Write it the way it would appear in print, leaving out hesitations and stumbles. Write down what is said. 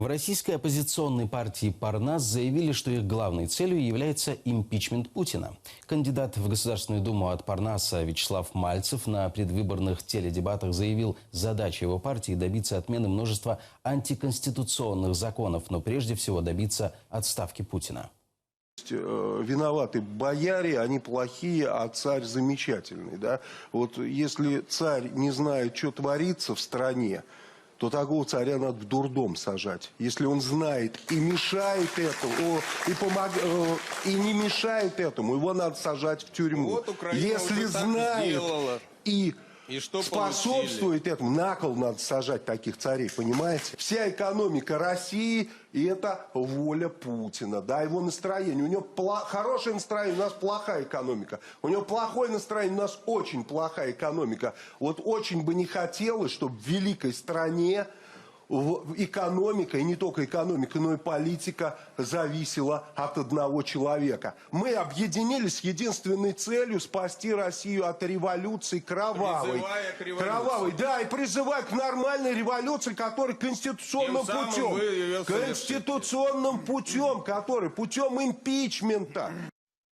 В российской оппозиционной партии «Парнас» заявили, что их главной целью является импичмент Путина. Кандидат в Государственную Думу от «Парнаса» Вячеслав Мальцев на предвыборных теледебатах заявил, задача его партии добиться отмены множества антиконституционных законов, но прежде всего добиться отставки Путина. Виноваты бояре, они плохие, а царь замечательный. Да? Вот если царь не знает, что творится в стране, то такого царя надо в дурдом сажать. Если он знает и мешает этому, и не мешает этому, его надо сажать в тюрьму. Вот Украина если знает и что способствует этому, на кол надо сажать таких царей, понимаете? Вся экономика России – и это воля Путина, да, его настроение. У него хорошее настроение, у нас плохая экономика. У него плохое настроение, у нас очень плохая экономика. Вот очень бы не хотелось, чтобы в великой стране экономика, и не только экономика, но и политика зависела от одного человека. Мы объединились с единственной целью спасти Россию от революции кровавой. Призывая к революции. Кровавой, да, и призывая к нормальной революции, которая конституционным путем. Конституционным путем, который путем импичмента.